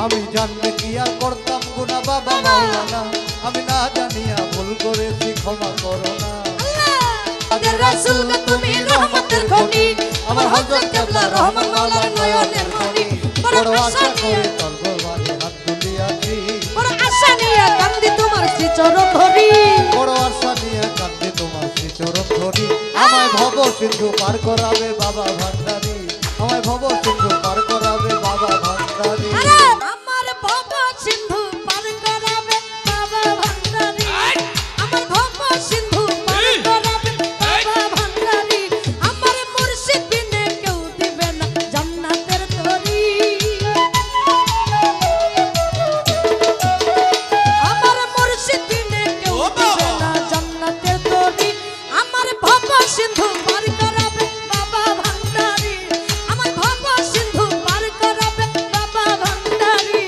আমি জানলে কি আর করতাম গুনাহ বাবা মাওলানা, আমি না জানিয়া ভুল করেছি ক্ষমা করো না। আল্লাহ রাসূল গো তুমি রহমতের খনি, আমার হযরত কিবলা রহমান মাওলার নয়নের মনি। বড় আশা করে তোর দরবারে হাত তুলিয়াছি, বড় আশা নিয়ে কান্দি তোমার শ্রীচরণ ধরি, বড় আশা নিয়ে কান্দে তোমার শ্রীচরণ ধরি। আমায় ভব সিন্ধু পার করাবে বাবা ভান্ডারী, আমায় ভব সিন্ধু পার করাবে বাবা ভান্ডারী। আমার ভব সিন্ধু পার করাবে বাবা ভান্ডারী, আমার ভব সিন্ধু পার করাবে বাবা ভান্ডারী। আমার মুর্শিদ বিনে কেউ দিবে না জান্নাতের তরি, আমার মুর্শিদ বিনে কেউ দিবে না জান্নাতের তরি। আমার ভব সিন্ধু পার করাবে বাবা ভান্ডারী, আমার ভব সিন্ধু পার করাবে বাবা ভান্ডারী।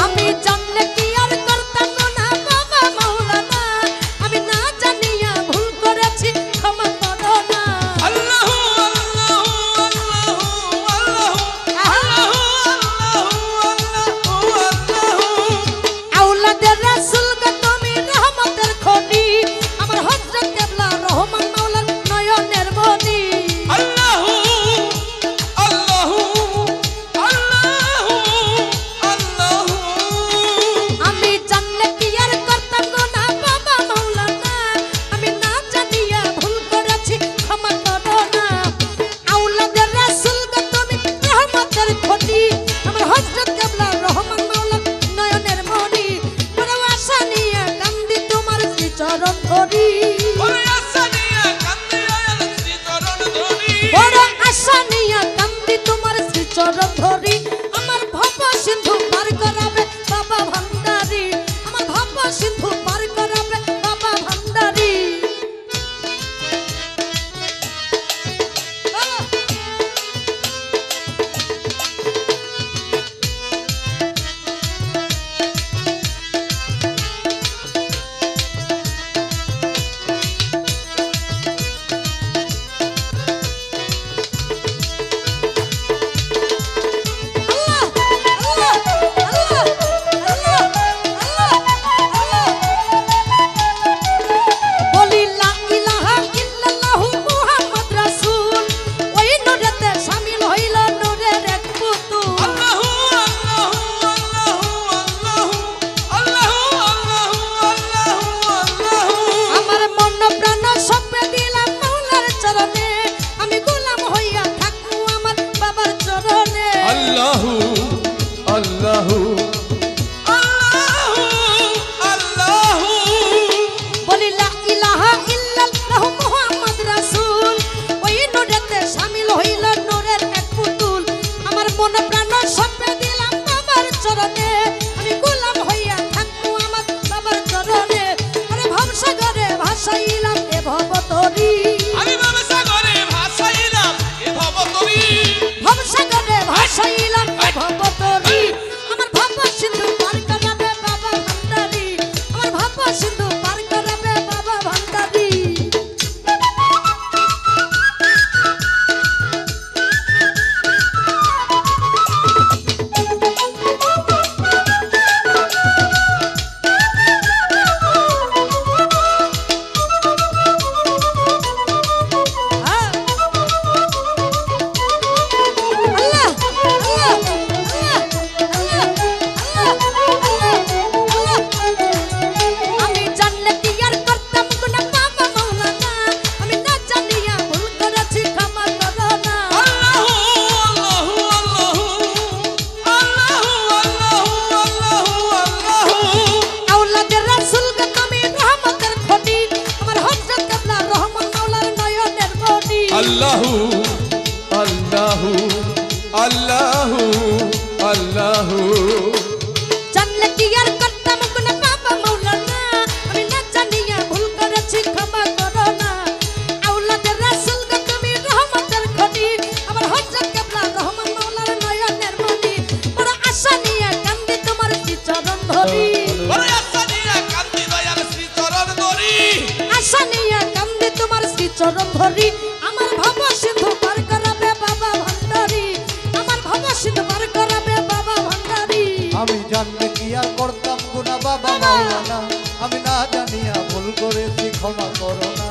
আমি জানলে কি আর করতাম না বাবা মাওলানা, আমি না জানিয়া ভুল করেছি ক্ষমা করো না। আল্লাহু আল্লাহু আল্লাহু আল্লাহু আল্লাহু আল্লাহু আওলাদের রাসূল গো তুমি রহমতের খনি, আমার হযরত কিবলা রহমান মাওলার নয়নের মনি। আল্লাহু আল্লাহু আল্লাহু আল্লাহু আমি জানলে কি আর করতাম না বাবা মাওলানা, আমি না জানিয়া ভুল করেছি ক্ষমা করো না। আওলাদের রাসূল গো তুমি রহমতের খনি, আমার হযরত কিবলা রহমান মাওলার নয়নের মনি। বড় আশা নিয়ে কান্দি তোমার শ্রীচরণ ধরি, বড় আশা নিয়ে কান্দে আয়াল শ্রীচরণ ধরি, বড় আশা নিয়ে কান্দি তোমার শ্রীচরণ ধরি। আমার ভব সিন্ধু পার করাবে বাবা ভান্ডারী, আমার ভব সিন্ধু পার করাবে বাবা ভান্ডারী। বলি লা ইলাহা ইল্লাল্লাহু মুহাম্মদ রাসূল, ওই নূরেতে শামিল হইল নূরের এক পুতুল। আল্লাহু আল্লাহু আল্লাহু আল্লাহু আল্লাহু আল্লাহু আমার মন প্রাণ সঁপে দিলাম মাওলার চরণে, আমি গোলাম হইয়া থাকবো আমার বাবার চরণে। আল্লাহু আল্লাহু আল্লাহু আল্লাহু বলি লা ইলাহা ইল্লাল্লাহু মুহাম্মদ রাসূল, ওই নূরেতে শামিল হইল নূরের এক পুতুল। আমার মন প্রাণ সঁপে দিলাম বাবার চরণে, আমি গোলাম হইয়া থাকবো আমার বাবার চরণে। আরে ভবসাগরে ভাসাইলাম এ ভবতরী, আমি ভবসাগরে ভাসাইলাম এ ভবতরী, ভবসাগরে ভাসাইলাম এ ভবতরী। আমার ভব সিন্ধু পার করাবে বাবা ভান্ডারী, আমার ভব সিন্ধু পার করাবে বাবা ভান্ডারী। আল্লাহু আল্লাহু আল্লাহু চরণ ধরি আমার ভব সিন্ধু পার করাবে বাবা ভান্ডারি আমার ভব সিন্ধু পার করাবে বাবা ভান্ডারি আমি জানলে কি আর করতাম গুনা বাবা মাওলানা আমি না জানিয়া ভুল করেছি ক্ষমা করো না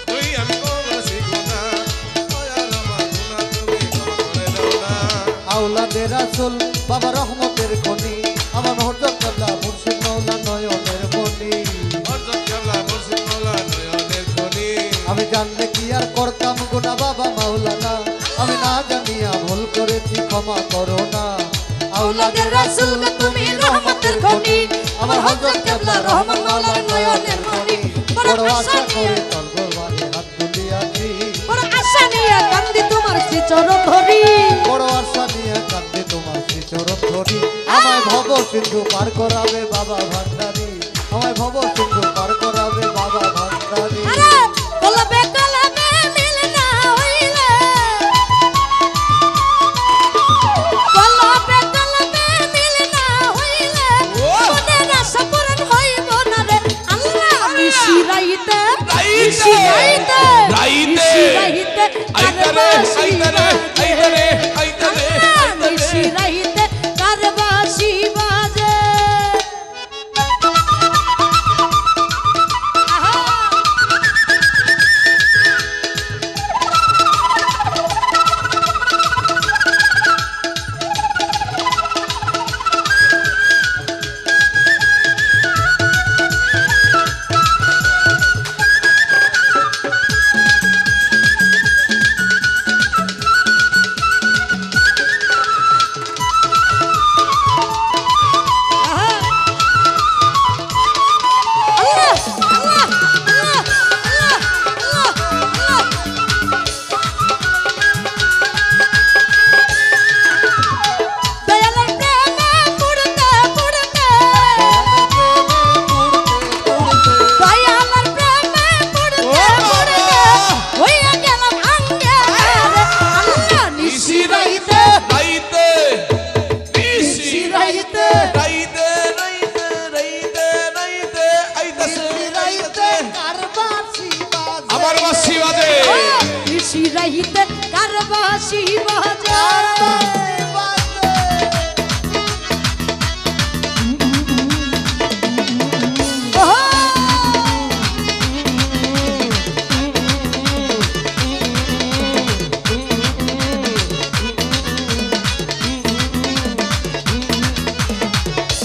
তুই আমি করেছি গুনাহ দয়াল আমার গুনাহ তুমি ক্ষমা করে দাও না আওলাদের রাসূল বাবা রহমতের খনি আমার হযরত কেবলা মুর্শিদ মাওলা নয়নের মনি হযরত কেবলা মুর্শিদ মাওলা নয়নের খনি আমি জানলে কি আর করতাম গুনা বাবা মাওলানা আমি না জানিয়া ভুল করেছি ক্ষমা করো না আওলাদের রাসূল গো তুমি রহমতের খনি আমার হযরত কেবলা রহমান মাওলার নয়নের মনি বড় আশা করে তোর দরবারে হাত তুলিয়াছি বড় আশা নিয়ে কান্দি তোমার শ্রী চরণ ধরি বড় আশা নিয়ে কান্দে তোমার শ্রী চরণ ধরি আমায় ভব সিন্ধু পার করাবে বাবা ভান্ডারি আমায় ভব সিন্ধু পার করাবে বাবা ভান্ডারি আরে কলবে কলবে মিল না হইলে কলবে কলবে মিল না হইলে মনের আশা পূরণ হইব না রে আল্লাহ মিশিরাইতে মিশিরাইতে মিশিরাইতে আইতারে আইতারে আইতারে আইতারে মিশিরাইতে কারবাসি বাজে আমার বাঁশি বাজে মিশিরাইতে কারবাসি বাজে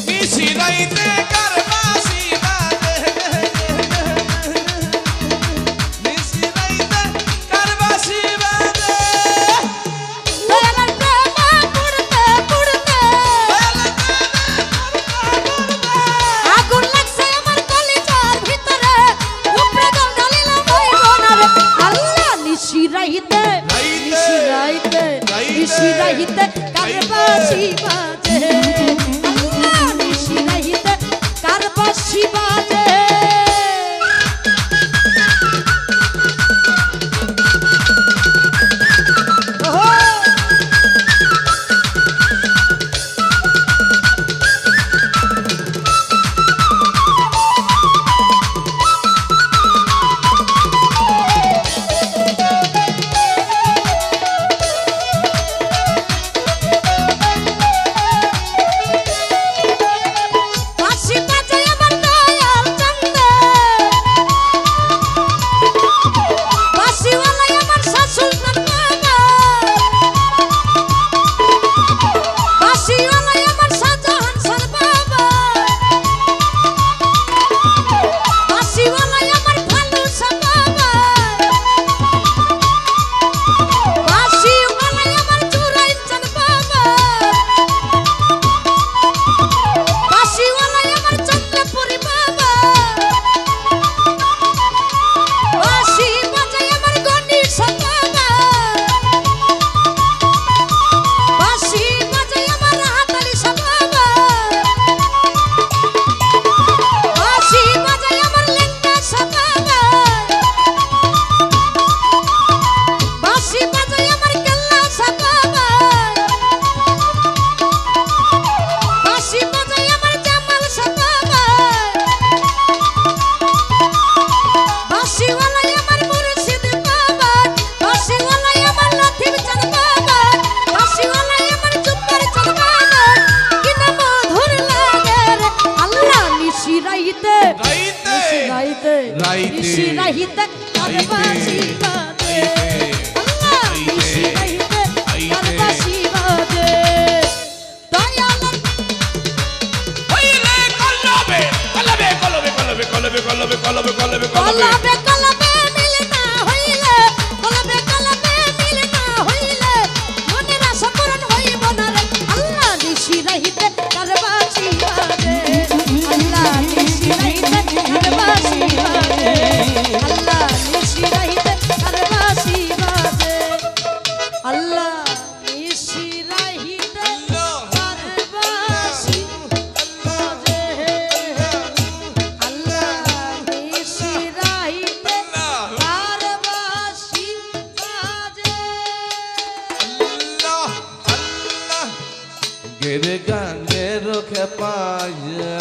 মিশিরাইতে কার বাঁশি বাজে মিশিরাইতে কার বাঁশি বাজে দয়ালের প্রেমে পুড়তে পুড়তে আগুন লাগছে আমার কলিজার ভিতরে উপরে জল ঢালিলাম হইব না রে আল্লাহ নিশিরাইতে নিশিরাইতে নিশিরাইতে কারবাসি বাজে আল্লাহ নিশিরাইতে কারবাসি বাজে মেরে গানের খেপায়া